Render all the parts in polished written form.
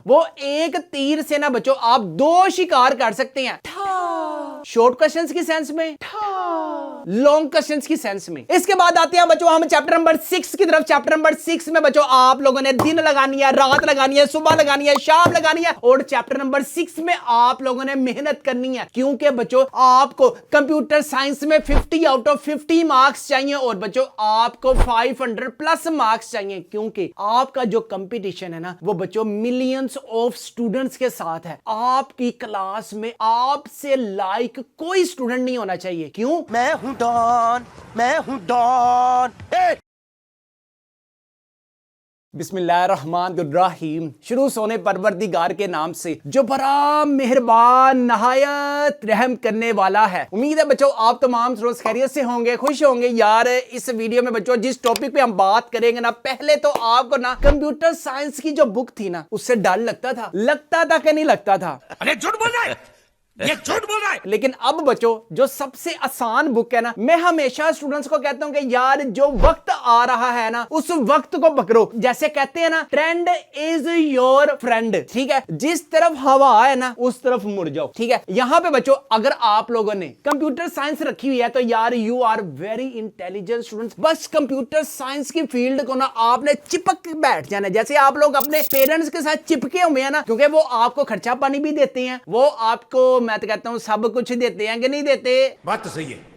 वो एक तीर से ना बच्चों आप दो शिकार कर सकते हैं, शॉर्ट क्वेश्चंस की सेंस में, लॉन्ग क्वेश्चंस की सेंस में। इसके बाद आते हैं बच्चों हम चैप्टर नंबर 6 की तरफ। चैप्टर नंबर 6 में बच्चों आप लोगों ने दिन लगानी है, रात लगानी है, सुबह लगानी है, शाम लगानी है, और चैप्टर नंबर 6 में आप लोगों ने मेहनत करनी है, क्योंकि बच्चों आपको कंप्यूटर साइंस में 50 आउट ऑफ 50 मार्क्स चाहिए, और बच्चों आपको 500 प्लस मार्क्स चाहिए, क्योंकि आपका जो कंपटीशन है ना वो बच्चों मिलियंस ऑफ स्टूडेंट्स के साथ है। आपकी क्लास में आपसे लाइक कोई स्टूडेंट नहीं होना चाहिए। क्यों? मैं हूं डॉन, मैं हूं डॉन। बिस्मिल्लाहिर्रहमानिर्रहीम। शुरू सोने परवरदिगार के नाम से जो बड़ा मेहरबान नहायत रहम करने वाला है। उम्मीद है बच्चों आप तमाम रोज खैरियत से होंगे, खुश होंगे। यार इस वीडियो में बच्चों जिस टॉपिक पे हम बात करेंगे ना, पहले तो आपको ना कंप्यूटर साइंस की जो बुक थी ना उससे डर लगता था कि नहीं लगता था? अरे झूठ बोल रहा है, ये झूठ बोल रहा है। लेकिन अब बच्चों जो सबसे आसान बुक है ना, मैं हमेशा स्टूडेंट्स को कहता हूं कि यार जो वक्त आ रहा है ना उस वक्त को पकड़ो। जैसे कहते हैं ना, ट्रेंड इज योर फ्रेंड। ठीक है, जिस तरफ हवा है ना उस तरफ मुड़ जाओ। ठीक है, यहां पे बच्चों अगर आप लोगों ने कंप्यूटर साइंस रखी हुई है तो यार you are very intelligent students. बस कंप्यूटर साइंस की फील्ड को ना आपने चिपक बैठ जाना, जैसे आप लोग अपने पेरेंट्स के साथ चिपके हुए हैं ना, क्योंकि वो आपको खर्चा पानी भी देते हैं, वो आपको मैं तो कहता हूं सब कुछ देते हैं कि नहीं देते? बात तो सही है।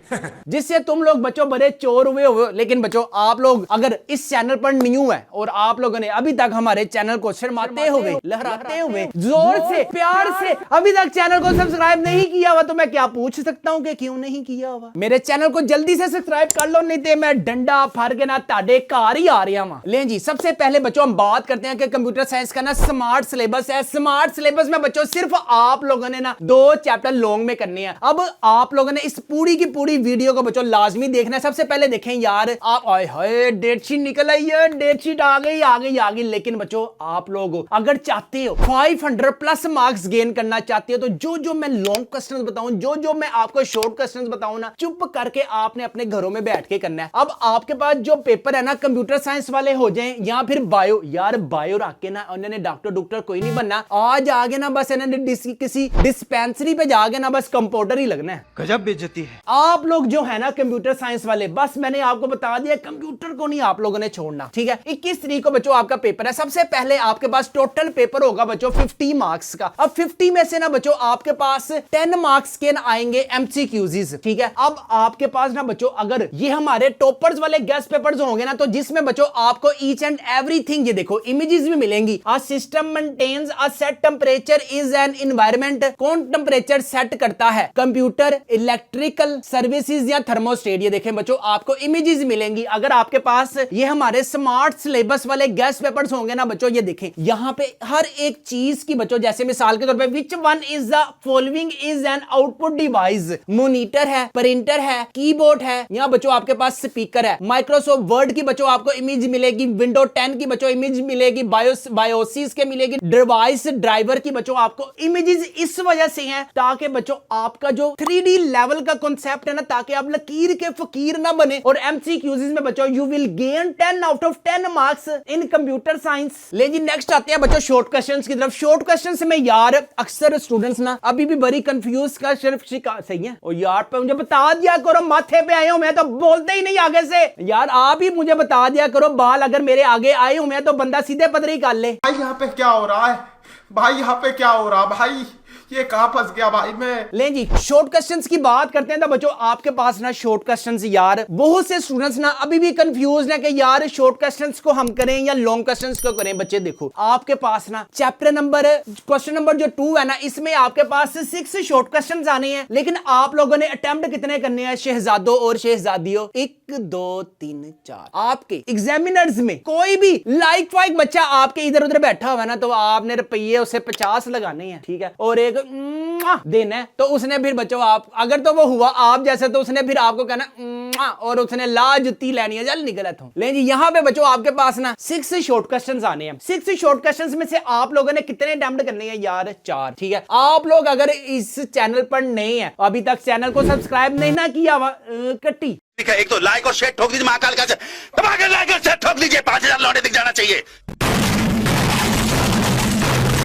जिससे तुम लोग बच्चों बड़े चोर हुए हो। लेकिन बच्चों आप लोग अगर इस चैनल पर न्यू है और आप लोगों ने अभी तक हमारे चैनल को शर्माते हुए, लहराते हुए, जोर से, प्यार से अभी तक चैनल को सब्सक्राइब नहीं किया हुआ, तो मैं क्या पूछ सकता हूं कि क्यों नहीं किया हुआ? मेरे चैनल को जल्दी से सब्सक्राइब कर लो, नहीं तो मैं डंडा फाड़ के ना ताड़े कार ही आ रहा हूं। ले जी, सबसे पहले बच्चों हम बात करते हैं कि कंप्यूटर साइंस का ना स्मार्ट सिलेबस है। स्मार्ट सिलेबस में बच्चों सिर्फ आप लोगों ने ना 2 चैप्टर लॉन्ग में करने हैं। अब आप लोगों ने इस पूरी की पूरी वीडियो को बच्चों लाजमी देखना है। सबसे पहले देखें यार, आप आए हाय डेट शीट निकल आई है, डेट शीट आ गई। लेकिन बच्चों आप लोग अगर चाहते हो 500 प्लस मार्क्स गेन करना चाहते हो तो जो जो मैं लॉन्ग क्वेश्चंस बताऊं, जो जो मैं आपको शॉर्ट क्वेश्चंस बताऊं ना, चुप करके आपने अपने घरों में बैठ के करना है। अब आपके पास जो पेपर है ना, कंप्यूटर साइंस वाले हो जाए या फिर बायो, यार बायो रख के ना उन्होंने डॉक्टर कोई नहीं बनना। आज आगे ना बस इन्होंने किसी डिस्पेंसरी पे जाके ना बस कंपाउंडर ही लगना है। गजब बेइज्जती है। आप लोग जो है ना कंप्यूटर साइंस वाले, बस मैंने आपको बता दिया कंप्यूटर को नहीं आप लोगों ने छोड़ना। ठीक है, 21 तारीख को बच्चों आपका पेपर है। सबसे पहले आपके पास टोटल पेपर होगा बच्चों 50 मार्क्स का। अब 50 में से ना बच्चों आपके पास 10 मार्क्स के आएंगे एमसीक्यूज। ठीक है, अब आपके पास ना बच्चों अगर ये हमारे टॉपर्स वाले गेस्ट पेपर्स होंगे ना, तो जिसमें बच्चों आपको ईच एंड एवरीथिंग, ये देखो इमेजेस भी मिलेंगी। A system maintains a set temperature is an environment. कौन टेंपरेचर सेट करता है? कंप्यूटर, इलेक्ट्रिकल सर्विसेज या थर्मोस्टेट। ये देखें बच्चों आपको इमेजेस मिलेंगी। अगर आपके पास ये हमारे स्मार्ट सिलेबस वाले गेस्ट पेपर्स होंगे ना बच्चों, ये देखें यहां पे हर एक चीज की बच्चों, जैसे मिसाल के तौर पे which one is the following is an output device. Monitor है, प्रिंटर है, कीबोर्ड है, यहां बच्चों आपके पास स्पीकर है। माइक्रोसॉफ्ट वर्ड की बच्चों आपको इमेज मिलेगी, विंडो 10 की बच्चों इमेज मिलेगी, बायोसिस के मिलेगी, डिवाइस ड्राइवर की बच्चों आपको इमेजेस इस वजह से हैं ताकि बच्चों आपका जो 3D लेवल का कॉन्सेप्ट है ना, ताकि आप लकीर के फकीर ना बने। और एमसीक्यूज़ में बच्चों you will gain 10 out of 10 marks in computer science. ले जी नेक्स्ट आते हैं बच्चों शॉर्ट क्वेश्चंस की तरफ। शॉर्ट क्वेश्चंस में यार अक्सर स्टूडेंट्स ना अभी भी बड़ी कंफ्यूज का सिर्फ शिकार। सही है, और यार पे मुझे बता दिया करो, माथे पे आए हो मैं तो बोलते ही नहीं आगे से। यार आप ही मुझे बता दिया करो, बाल अगर मेरे आगे आए हो मैं तो बंदा सीधे पदरी कर ले। भाई यहाँ पे क्या हो रहा है? भाई यहाँ पे क्या हो रहा भाई? ये कहां फंस गया भाई मैं? ले जी शॉर्ट क्वेश्चंस की बात करते हैं तो बच्चों आपके पास ना शॉर्ट क्वेश्चंस, यार बहुत से स्टूडेंट्स ना अभी भी कंफ्यूज है कि यार शॉर्ट क्वेश्चंस को हम करें या लॉन्ग क्वेश्चंस को करें। बच्चे देखो आपके पास ना चैप्टर नंबर क्वेश्चन नंबर जो 2 है ना, इसमें आपके पास 6 शॉर्ट क्वेश्चंस आने हैं। लेकिन आप लोगों ने अटेम्प्ट कितने करने हैं शहजादों और शहजादियों? 1 2 3 4। आपके एग्जामिनर्स में कोई भी लाइक वाइक बच्चा आपके इधर उधर बैठा हुआ है ना, तो आपने रुपये उसे 50 लगाने हैं। ठीक है, और एक देना है तो उसने फिर बच्चों आप अगर तो वो हुआ आप जैसे तो उसने फिर आपको कहना और उसने ला जुत्ती लेनी है, जल निकला था। लेकिन यहां पे बच्चों आपके पास ना 6 शॉर्ट क्वेश्चंस आने हैं। 6 शॉर्ट क्वेश्चंस में से आप लोगों ने कितने अटेम्प्ट करने हैं यार? 4। ठीक है, आप लोग अगर इस चैनल पर नए हैं, अभी तक चैनल को सब्सक्राइब नहीं ना किया कट्टी एक तो लाइक और शेयर ठोक दीजिए, महाकाल का दबा के लाइक और शेयर ठोक दीजिए, 5000 लौटे दिख जाना चाहिए।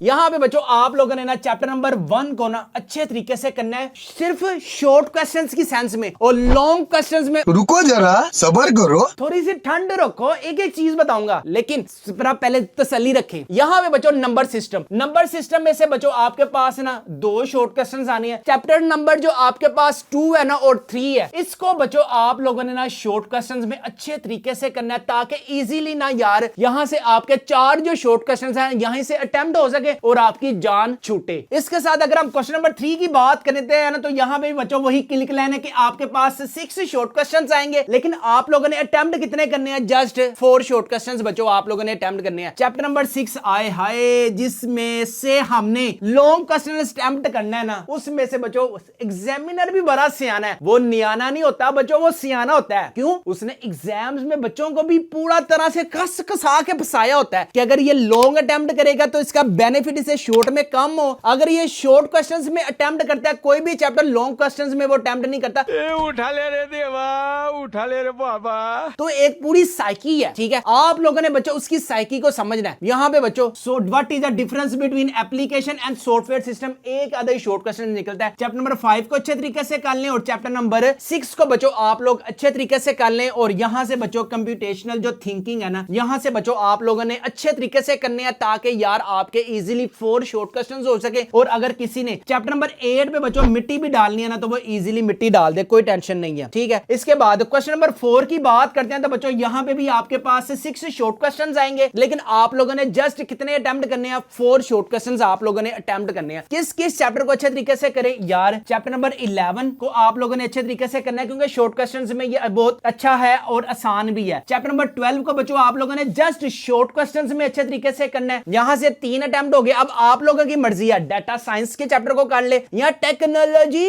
यहाँ पे बच्चों आप लोगों ने ना चैप्टर नंबर 1 को ना अच्छे तरीके से करना है, सिर्फ शॉर्ट क्वेश्चंस की सेंस में, और लॉन्ग क्वेश्चंस में रुको जरा सबर करो, थोड़ी सी ठंड रखो, एक एक चीज बताऊंगा, लेकिन पहले तसल्ली रखें। यहाँ पे बच्चों नंबर सिस्टम में से बच्चों आपके पास ना 2 शॉर्ट क्वेश्चंस आने हैं। चैप्टर नंबर जो आपके पास 2 है ना और 3 है, इसको बच्चों आप लोगों ने ना शॉर्ट क्वेश्चंस में अच्छे तरीके से करना है, ताकि इजीली ना यार यहां से आपके 4 जो शॉर्ट क्वेश्चंस हैं यहीं से अटेम्प्ट हो सके और आपकी जान छूटे। इसके साथ अगर हम क्वेश्चन नंबर 3 की बात करते हैं ना, तो यहां पे बच्चों वही क्लिक लाइन है कि आपके पास 6 शॉर्ट क्वेश्चंस आएंगे, लेकिन आप लोगों ने अटेम्प्ट कितने करने हैं? जस्ट 4 शॉर्ट क्वेश्चंस बच्चों आप लोगों ने अटेम्प्ट करने हैं। चैप्टर नंबर 6 आए हाय, जिसमें से हमने लॉन्ग क्वेश्चन अटेम्प्ट करना है ना, उसमें से बच्चों एग्जामिनर भी बड़ा सियाना है, वो नियाना नहीं होता बच्चों, वो सियाना होता है। क्यों? उसने एग्जाम्स में बच्चों को भी पूरा तरह से कस कसा के फंसाया होता है कि अगर ये लॉन्ग अटेम्प्ट करेगा तो इसका बेनिफिट इसे शॉर्ट में कम हो, अगर ये शॉर्ट क्वेश्चंस में अटेम्प्ट करता है कोई भी चैप्टर, लॉन्ग क्वेश्चंस में वो अटेम्प्ट नहीं करता, उठा ले रे देवा, उठा ले रे बाबा। तो एक पूरी साइकी है, ठीक है? आप लोगों ने बच्चों उसकी साइकी को समझना है। यहां पे बच्चों so what is the difference between application and software system, एक आधा ही शॉर्ट क्वेश्चन निकलता है। चैप्टर नंबर 5 को अच्छे तरीके से कर लें और चैप्टर नंबर 6 को बच्चों आप लोग अच्छे तरीके से कर लें, और यहां से बच्चों कंप्यूटेशनल जो थिंकिंग है ना, यहां से बच्चों आप लोगों ने अच्छे तरीके से करने हैं, ताकि यार आपके इजीली 4 शॉर्ट क्वेश्चंस हो सके। और अगर किसी ने चैप्टर नंबर 8 पे बच्चों मिट्टी भी डालनी है ना, तो वो इजीली मिट्टी डाल दे, कोई टेंशन नहीं है, ठीक है? इसके बाद क्वेश्चन नंबर 4 की बात करते हैं, तो बच्चों यहां पे भी आपके पास 6 शॉर्ट क्वेश्चंस आएंगे, लेकिन आप लोगों ने जस्ट कितने अटेम्प्ट करने हैं? 4 शॉर्ट क्वेश्चंस आप लोगों ने अटेम्प्ट करने हैं। किस किस चैप्टर को अच्छे तरीके से करें यार? चैप्टर नंबर 11 को आप लोगों ने अच्छे तरीके से करना है, क्योंकि शॉर्ट क्वेश्चंस में ये बहुत अच्छा है और आसान भी है। चैप्टर नंबर 12 को बच्चों आप लोगों ने जस्ट शॉर्ट क्वेश्चंस में अच्छे तरीके से करना है। यहां से 3 अटेम्प्ट हो गए, अब आप लोगों की मर्जी है, डाटा साइंस के चैप्टर को कर ले या टेक्नोलॉजी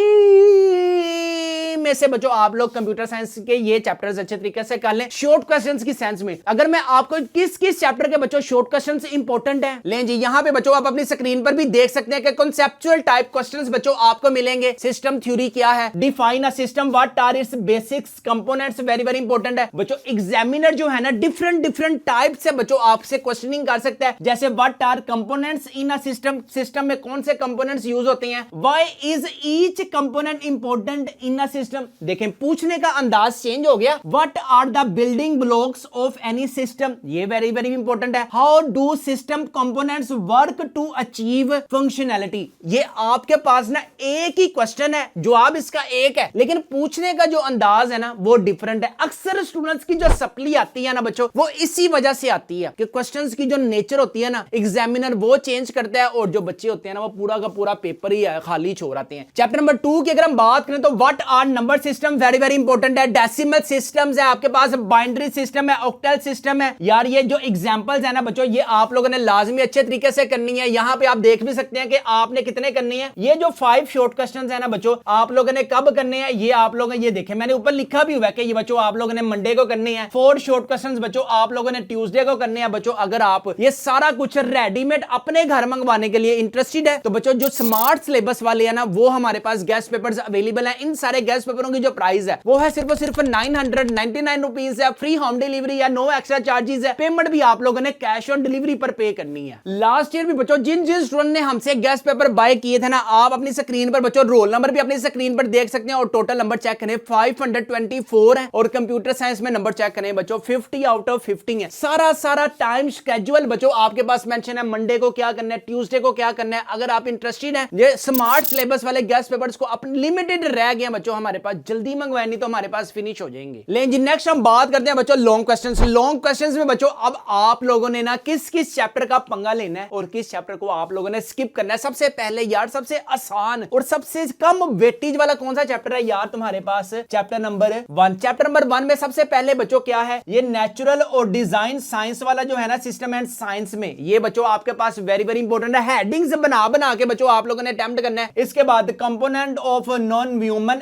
में से बच्चों आप लोग कंप्यूटर साइंस के ये चैप्टर्स अच्छे तरीके से कर लें शॉर्ट क्वेश्चंस की सेंस में। अगर मैं आपको किस किस चैप्टर के बच्चों शॉर्ट क्वेश्चंस इंपॉर्टेंट है, लें जी यहां पे बच्चों आप अपनी स्क्रीन पर भी देख सकते हैं कि कॉन्सेप्चुअल टाइप क्वेश्चंस बच्चों आपको मिलेंगे। सिस्टम थ्योरी क्या है, define a system, what are its basics, components, very very important है बच्चों। एग्जामिनर जो है ना डिफरेंट टाइप से बच्चों आपसे क्वेश्चनिंग कर सकता है, जैसे what are components in a system, system में कौन से कंपोनेंट्स यूज होते हैं, why is each component important in a system. देखें पूछने का अंदाज चेंज हो गया। What are the building blocks of any system, ये वेरी वेरी इंपॉर्टेंट है। How do system components work to achieve functionality. ये आपके पास ना एक ही क्वेश्चन है, जवाब इसका एक है, लेकिन पूछने का जो अंदाज है ना वो डिफरेंट है। अक्सर स्टूडेंट्स की जो सप्ली आती है ना बच्चों, वो इसी वजह से आती है कि क्वेश्चंस की जो नेचर होती है ना एग्जामिनर वो चेंज करता है, और जो बच्चे होते हैं ना वो पूरा का पूरा पेपर ही खाली छोड़ आते हैं। चैप्टर नंबर 2 की अगर हम बात करें तो what are number system, very very important है। डेसिमल सिस्टम्स है आपके पास, बाइनरी सिस्टम है, ऑक्टल सिस्टम है। यार ये जो एग्जांपल्स है ना बच्चों, ये आप लोगों ने लाजमी अच्छे तरीके से करनी है। यहां पे आप देख भी सकते हैं कि आपने कितने करनी है। ये जो 5 शॉर्ट क्वेश्चंस है ना बच्चों, आप लोगों ने कब करने हैं ये आप लोगों ने ये देखें, मैंने ऊपर लिखा भी हुआ है कि ये बच्चों आप लोगों ने मंडे को करनी है। 4 शॉर्ट क्वेश्चंस बच्चों आप लोगों ने ट्यूसडे को करने हैं बच्चों। अगर आप ये सारा कुछ रेडीमेड अपने घर मंगवाने के लिए इंटरेस्टेड है तो बच्चों जो स्मार्ट सिलेबस वाले है ना वो हमारे पास गेस्ट पेपर्स अवेलेबल है। इन सारे गेस्ट पेपरों की जो प्राइस है वो है सिर्फ और सिर्फ 999 रुपीज है। फ्री होम डिलीवरी है, नो एक्स्ट्रा चार्जेस है। पेमेंट भी आप लोगों ने कैश ऑन डिलीवरी पर पे करनी है। लास्ट ईयर भी बच्चों जिन जिन स्टूडेंट ने हमसे गेस्ट पेपर बाय किए थे ना, आप अपनी स्क्रीन पर बच्चों रोल नंबर भी अपनी स्क्रीन पर देख सकते हैं, और टोटल नंबर चेक करें 524 है, और कंप्यूटर साइंस में नंबर चेक करें बच्चों 50 आउट ऑफ 50 है। सारा टाइम स्केड्यूल बच्चों आपके पास मेंशन है, मंडे को क्या करना है, ट्यूसडे को क्या करना है। अगर आप इंटरेस्टेड हैं ये स्मार्ट सिलेबस वाले गेस्ट पेपर्स को, अपने लिमिटेड रह गए बच्चों हमारे पास, जल्दी मंगवाए नहीं तो हमारे पास फिनिश हो जाएंगे। लेकिन जी नेक्स्ट हम बात करते हैं बच्चों लॉन्ग क्वेश्चंस। लॉन्ग क्वेश्चंस में बच्चों अब आप लोगों ने ना किस किस चैप्टर का पंगा लेना है और किस चैप्टर को आप लोगों ने स्किप करना है। सबसे पहले यार सबसे आसान और सबसे कम वेटेज वाला कौन सा चैप्टर है यार तुम्हारे पास? Chapter number 1। चैप्टर नंबर 1 में सबसे पहले बच्चों क्या है, ये नेचुरल और डिजाइन साइंस वाला जो है ना सिस्टम एंड साइंस में, ये बच्चों आपके पास वेरी वेरी इंपॉर्टेंट है। हेडिंग्स बना के बच्चों आप लोगों ने अटेम्प्ट करना है। इसके बाद component of non human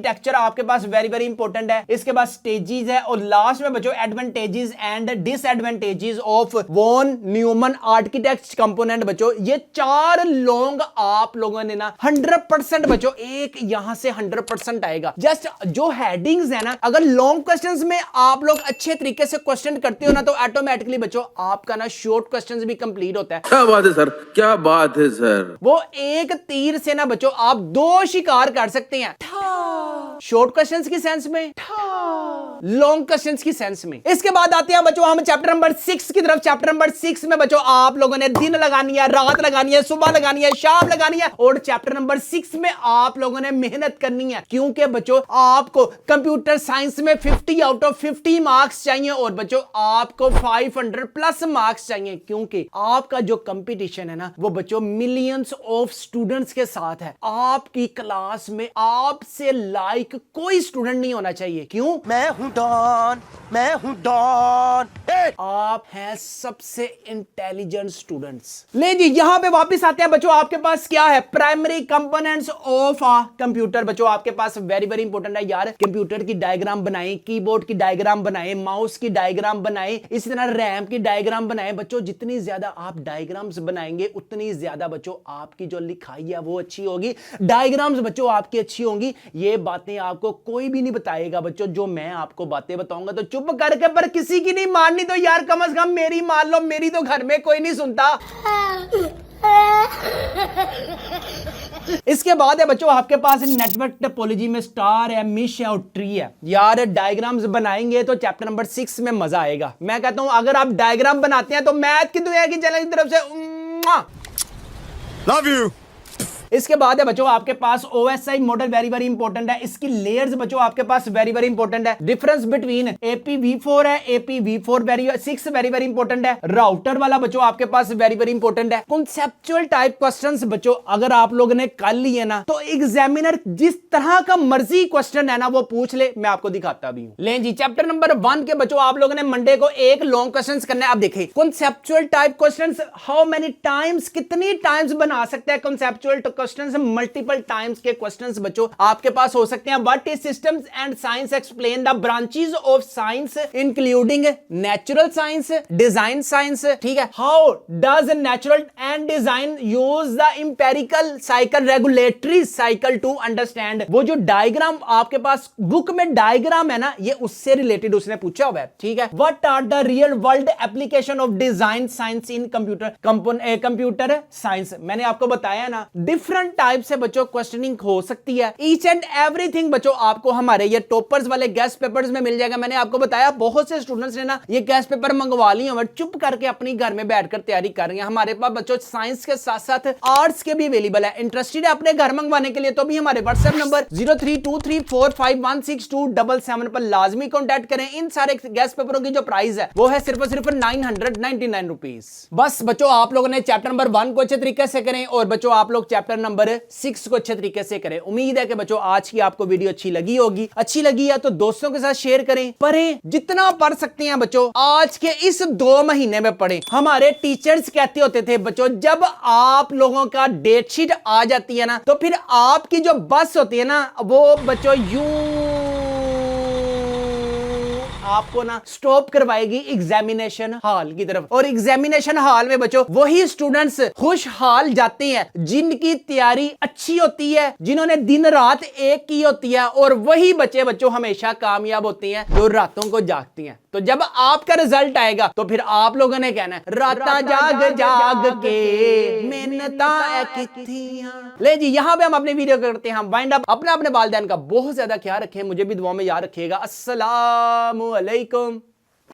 architecture आपके पास वेरी वेरी इंपॉर्टेंट है। इसके बाद स्टेजेस है और लास्ट में बच्चों advantages and disadvantages of von Neumann architect component. बच्चों ये 4 लॉन्ग आप लोगों ने ना 100% बच्चों एक यहां से 100% आएगा। जस्ट जो हेडिंग्स है ना, अगर लॉन्ग क्वेश्चंस में आप लोग अच्छे तरीके से क्वेश्चन करते हो ना, तो ऑटोमेटिकली बच्चों आपका ना शॉर्ट क्वेश्चंस भी कंप्लीट होता है। क्या बात है सर, क्या बात है सर। वो एक तीर से ना बच्चों आप 2 शिकार कर सकते हैं, शॉर्ट क्वेश्चंस की सेंस में, लॉन्ग क्वेश्चंस की सेंस में। इसके बाद आते हैं बच्चों हम चैप्टर नंबर 6 की तरफ। चैप्टर नंबर 6 में बच्चों आप लोगों ने दिन लगानी है, रात लगानी है, सुबह लगानी है, शाम लगानी है। और चैप्टर नंबर 6 में आप लोगों ने मेहनत करनी है, क्योंकि बच्चों आपको कंप्यूटर साइंस में 50 आउट ऑफ 50 मार्क्स चाहिए और बच्चों आपको 500 प्लस मार्क्स चाहिए, क्योंकि आपका जो कंपटीशन है ना वो बच्चों मिलियंस ऑफ स्टूडेंट्स के साथ है। आपकी क्लास में आपसे लाइक कोई स्टूडेंट नहीं होना चाहिए। क्यों? मैं हूं डॉन, मैं हूं डॉन। आप हैं सबसे इंटेलिजेंट स्टूडेंट्स। ले जी यहां पे वापस आते हैं बच्चों, आपके पास क्या है? Primary components of a computer. बच्चों आपके पास वेरी वेरी इंपॉर्टेंट है यार, कंप्यूटर की डायग्राम बनाएं, कीबोर्ड की डायग्राम बनाएं, माउस की डायग्राम बनाएं, इसी तरह रैम की डायग्राम बनाएं। बच्चों जितनी ज्यादा आप डायग्राम्स बनाएंगे उतनी ज्यादा बच्चों आपकी जो लिखाई है वो अच्छी होगी, डायग्राम्स बच्चों आपकी अच्छी होंगी। ये बातें आपको कोई भी नहीं बताएगा बच्चों, जो मैं आपको बातें बताऊंगा तो चुप करके, पर किसी की नहीं माननी तो यार कम से कम मेरी मान लो, मेरी तो घर में कोई नहीं सुनता। इसके बाद है बच्चों आपके पास नेटवर्क टोपोलॉजी में स्टार है, मिश है और ट्री है। यार डायग्राम्स बनाएंगे तो चैप्टर नंबर 6 में मजा आएगा। मैं कहता हूं अगर आप डायग्राम बनाते हैं तो मैथ की दुनिया की चैनल की तरफ से लव यू। इसके बाद है बच्चों आपके पास OSI model very very important है। इसकी लेयर्स बच्चों आपके पास वेरी वेरी इंपॉर्टेंट है। डिफरेंस बिटवीन APv4 है, APv4 6 वेरी वेरी इंपॉर्टेंट है। राउटर वाला बच्चों आपके पास वेरी वेरी इंपॉर्टेंट है। कॉन्सेप्चुअल टाइप क्वेश्चंस बच्चों अगर आप लोगों ने कर लिए ना तो एग्जामिनर जिस तरह का मर्जी क्वेश्चन है ना वो पूछ ले, मैं आपको दिखाता भी हूं। ले जी चैप्टर नंबर 1 के बच्चों आप लोगों ने मंडे को एक लॉन्ग क्वेश्चन करना है। अब देखिए conceptual type questions how many times, कितनी टाइम्स बना सकते हैं कॉन्सेप्चुअल क्वेश्चंस? मल्टीपल टाइम्स के क्वेश्चंस बच्चों आपके पास हो सकते हैं। What is systems and science, explain the branches of science including natural science, design science. ठीक है, how does natural and design use the empirical cycle regulatory cycle to understand. वो जो डायग्राम आपके पास बुक में डायग्राम है ना, ये उससे रिलेटेड उसने पूछा हुआ है। ठीक है, what are the real world application of design science in computer science. मैंने आपको बताया ना डिफरेंट टाइप से बच्चों क्वेश्चनिंग हो सकती है। ईच एंड एवरीथिंग बच्चों आपको हमारे ये टॉपर्स वाले गेस्ट पेपर्स में मिल जाएगा। मैंने आपको बताया बहुत से स्टूडेंट्स ने ना ये गेस्ट पेपर मंगवा लिए और चुप करके अपनी घर में बैठकर तैयारी कर रहे हैं। हमारे पास बच्चों साइंस के साथ साथ आर्ट्स के भी अवेलेबल है। इंटरेस्टेड है अपने घर मंगवाने के लिए तो भी हमारे व्हाट्सएप नंबर 0323451627 पर लाजमी कॉन्टैक्ट करें। इन सारे गेस्ट पेपरों की जो प्राइस है वो है सिर्फ और सिर्फ 999 रुपीज। बस बच्चों आप लोगों ने चैप्टर नंबर 1 को अच्छे तरीके से करें और बच्चों आप लोग चैप्टर नंबर 6 को अच्छे तरीके से करें। उम्मीद है कि बच्चों आज की आपको वीडियो अच्छी लगी होगी। अच्छी लगी है तो दोस्तों के साथ शेयर करें, पढ़ें, जितना पढ़ सकते हैं बच्चों आज के इस 2 महीने में पढ़ें। हमारे टीचर्स कहते होते थे बच्चों जब आप लोगों का डेट शीट आ जाती है ना तो फिर आपकी जो बस होती है ना वो बच्चों आपको ना स्टॉप करवाएगी एग्जामिनेशन हॉल की तरफ। और एग्जामिनेशन हॉल में बच्चों वही स्टूडेंट्स खुशहाल जाते हैं जिनकी तैयारी अच्छी होती है, जिन्होंने दिन रात एक की होती है, और वही बच्चे बच्चों हमेशा कामयाब होते हैं जो रातों को जागती हैं। तो जब आपका रिजल्ट आएगा तो फिर आप लोगों ने कहना है राता जाग जाग के मेहनता किथियां। ले जी यहां पे हम अपनी वीडियो करते हैं वाइंड अप। अपने वालिदैन का बहुत ज्यादा ख्याल रखें, मुझे भी दुआ में याद रखिएगा। अस्सलाम वालेकुम।